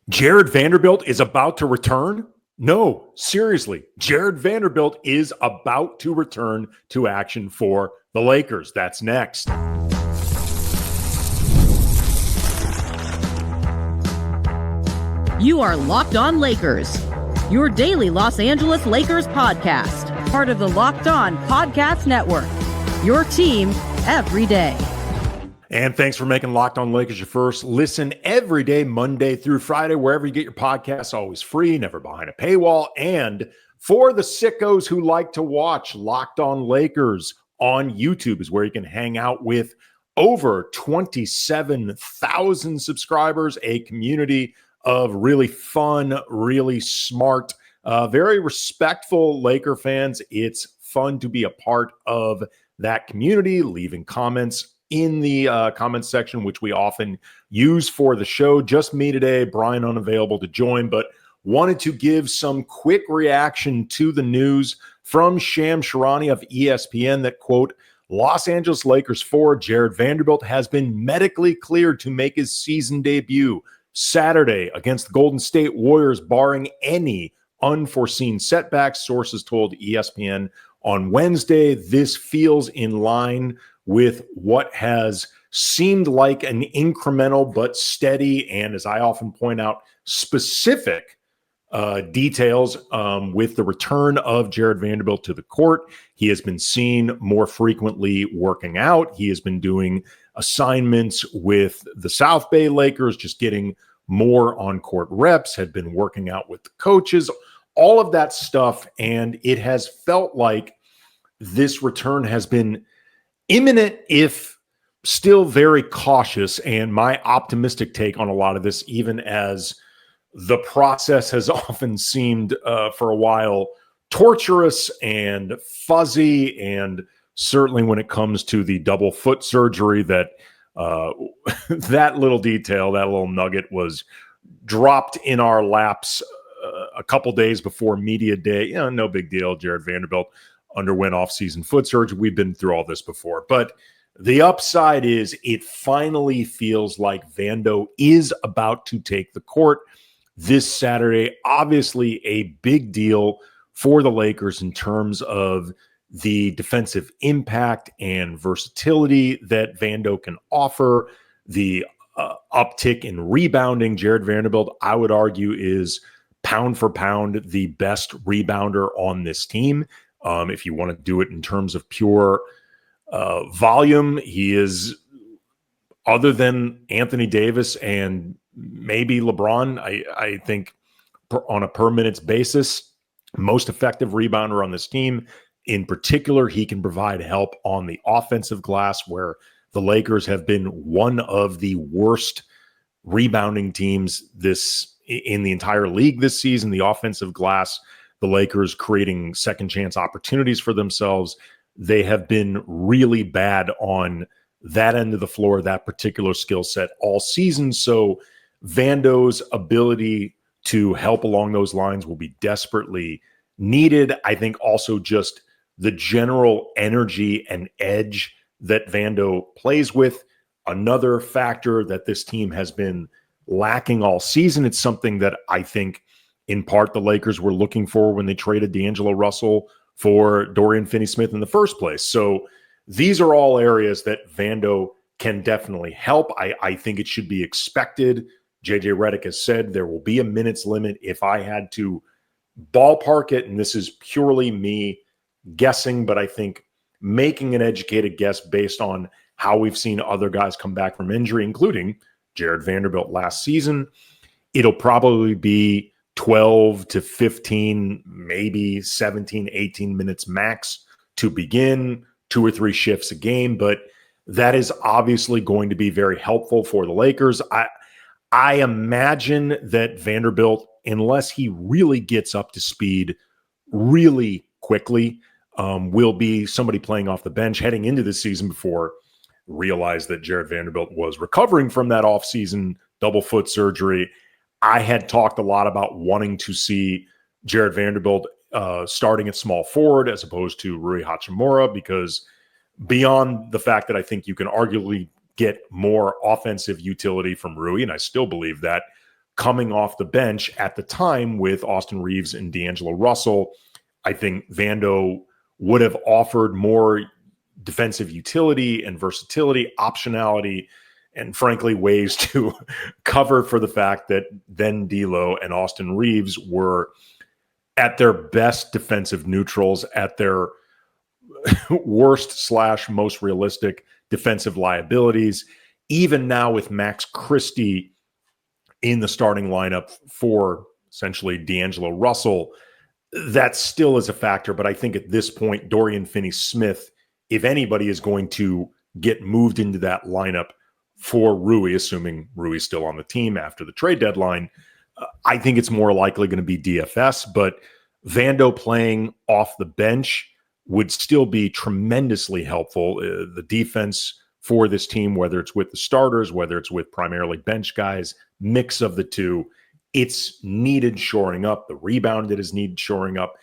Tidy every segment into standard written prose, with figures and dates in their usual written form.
Jared Vanderbilt is about to return? No, seriously. Jared Vanderbilt is about to return to action for the Lakers. That's next. You are Locked On Lakers, your daily Los Angeles Lakers podcast, part of the Locked On Podcast Network, your team every day. And thanks for making Locked On Lakers your first listen every day, Monday through Friday, wherever you get your podcasts, always free, never behind a paywall. And for the sickos who like to watch Locked On Lakers on YouTube is where you can hang out with over 27,000 subscribers, a community of really fun, really smart, very respectful Laker fans. It's fun to be a part of that community, leaving comments in the comments section, which we often use for the show. Just me today, Brian unavailable to join, but wanted to give some quick reaction to the news from Shams Charania of ESPN that, quote, Los Angeles Lakers forward Jared Vanderbilt has been medically cleared to make his season debut Saturday against the Golden State Warriors, barring any unforeseen setbacks, sources told ESPN on Wednesday. This feels in line with what has seemed like an incremental but steady and, as I often point out, specific details with the return of Jared Vanderbilt to the court. He has been seen more frequently working out. He has been doing assignments with the South Bay Lakers, just getting more on-court reps, had been working out with the coaches, all of that stuff. And it has felt like this return has been imminent, if still very cautious. And my optimistic take on a lot of this, even as the process has often seemed for a while torturous and fuzzy, and certainly when it comes to the double foot surgery, that that little detail, that little nugget was dropped in our laps a couple days before media day. You know, no big deal. Jared Vanderbilt underwent off-season foot surgery. We've been through all this before. But the upside is it finally feels like Vando is about to take the court this Saturday. Obviously a big deal for the Lakers in terms of the defensive impact and versatility that Vando can offer, the uptick in rebounding. Jared Vanderbilt, I would argue, is pound for pound the best rebounder on this team. If you want to do it in terms of pure volume, he is, other than Anthony Davis and maybe LeBron, I think on a per minutes basis, most effective rebounder on this team. In particular, he can provide help on the offensive glass, where the Lakers have been one of the worst rebounding teams in the entire league this season. The offensive glass, the Lakers creating second chance opportunities for themselves. They have been really bad on that end of the floor, that particular skill set all season. So Vando's ability to help along those lines will be desperately needed. I think also just the general energy and edge that Vando plays with, another factor that this team has been lacking all season. It's something that I think in part the Lakers were looking for when they traded D'Angelo Russell for Dorian Finney-Smith in the first place. So these are all areas that Vando can definitely help. I think it should be expected. JJ Redick has said there will be a minutes limit. If I had to ballpark it, and this is purely me guessing, but I think making an educated guess based on how we've seen other guys come back from injury, including Jared Vanderbilt last season, it'll probably be 12 to 15, maybe 17, 18 minutes max to begin, 2 or 3 shifts a game. But that is obviously going to be very helpful for the Lakers. I imagine that Vanderbilt, unless he really gets up to speed really quickly, will be somebody playing off the bench heading into the season. Before realized that Jared Vanderbilt was recovering from that offseason double foot surgery. I had talked a lot about wanting to see Jared Vanderbilt starting at small forward as opposed to Rui Hachimura, because beyond the fact that I think you can arguably get more offensive utility from Rui, and I still believe that, coming off the bench at the time with Austin Reeves and D'Angelo Russell. I think Vando would have offered more defensive utility and versatility, optionality, and frankly, ways to cover for the fact that then D'Lo and Austin Reeves were at their best defensive neutrals, at their worst / most realistic defensive liabilities. Even now with Max Christie in the starting lineup for essentially D'Angelo Russell, that still is a factor. But I think at this point, Dorian Finney-Smith, if anybody is going to get moved into that lineup for Rui, assuming Rui's still on the team after the trade deadline, I think it's more likely going to be DFS. But Vando playing off the bench would still be tremendously helpful. The defense for this team, whether it's with the starters, whether it's with primarily bench guys, mix of the two, it's needed shoring up. The rebound that is needed shoring up.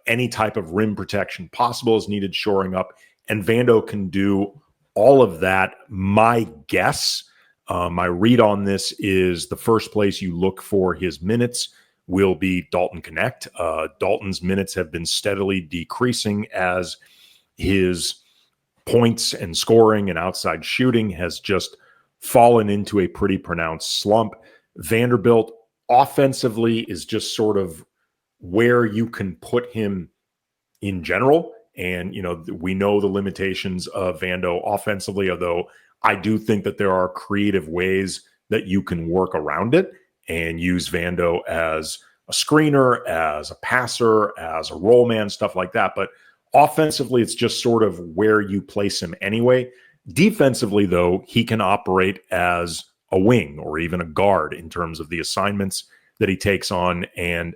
Any type of rim protection possible is needed shoring up. And Vando can do all of that. My guess, my read on this is the first place you look for his minutes will be Dalton Knecht. Dalton's minutes have been steadily decreasing as his points and scoring and outside shooting has just fallen into a pretty pronounced slump. Vanderbilt offensively is just sort of where you can put him in general. And, we know the limitations of Vando offensively, although I do think that there are creative ways that you can work around it and use Vando as a screener, as a passer, as a roll man, stuff like that. But offensively, it's just sort of where you place him anyway. Defensively, though, he can operate as a wing or even a guard in terms of the assignments that he takes on. And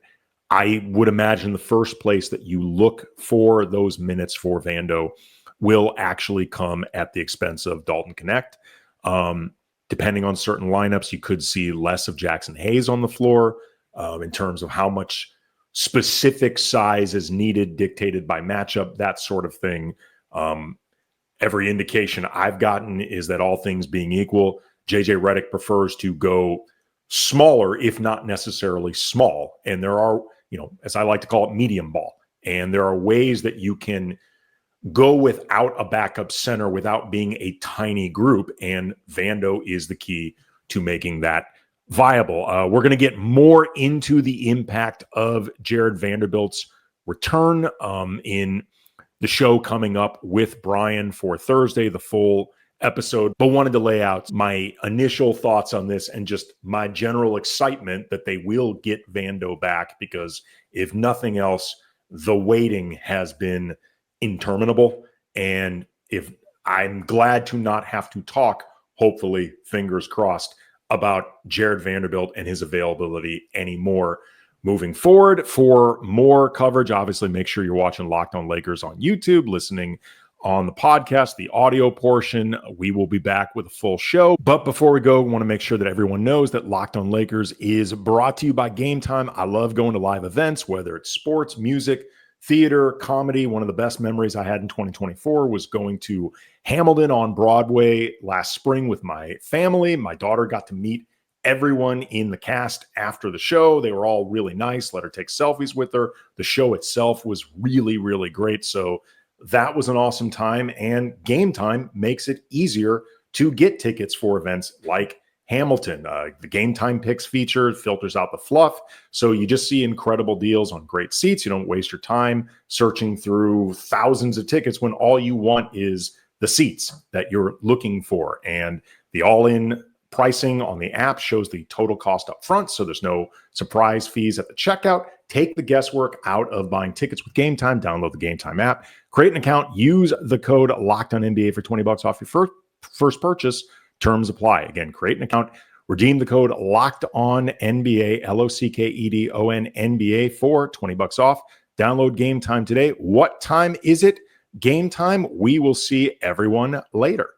I would imagine the first place that you look for those minutes for Vando will actually come at the expense of Dalton Knecht. Depending on certain lineups, you could see less of Jackson Hayes on the floor in terms of how much specific size is needed, dictated by matchup, that sort of thing. Every indication I've gotten is that all things being equal, JJ Redick prefers to go smaller, if not necessarily small. And there are, as I like to call it, medium ball. And there are ways that you can go without a backup center without being a tiny group. And Vando is the key to making that viable. We're going to get more into the impact of Jared Vanderbilt's return in the show coming up with Brian for Thursday, the full episode, but wanted to lay out my initial thoughts on this and just my general excitement that they will get Vando back, because if nothing else, the waiting has been interminable. And if I'm glad to not have to talk, hopefully, fingers crossed, about Jared Vanderbilt and his availability anymore moving forward. For more coverage, obviously, make sure you're watching Locked On Lakers on YouTube, listening on the podcast, the audio portion. We will be back with a full show. But before we go, I want to make sure that everyone knows that Locked On Lakers is brought to you by Game Time. I love going to live events, whether it's sports, music, theater, comedy. One of the best memories I had in 2024 was going to Hamilton on Broadway last spring with my family. My daughter got to meet everyone in the cast after the show. They were all really nice, let her take selfies with her. The show itself was really, really great. So that was an awesome time. And Game Time makes it easier to get tickets for events like Hamilton. The Game Time Picks feature filters out the fluff. So you just see incredible deals on great seats. You don't waste your time searching through thousands of tickets when all you want is the seats that you're looking for. And the all-in pricing on the app shows the total cost up front, so there's no surprise fees at the checkout. Take the guesswork out of buying tickets with Game Time. Download the Game Time app. Create an account. Use the code LOCKEDONNBA for $20 off your first purchase. Terms apply. Again, create an account. Redeem the code LOCKEDONNBA, LOCKEDONNBA for $20 off. Download Game Time today. What time is it? Game Time. We will see everyone later.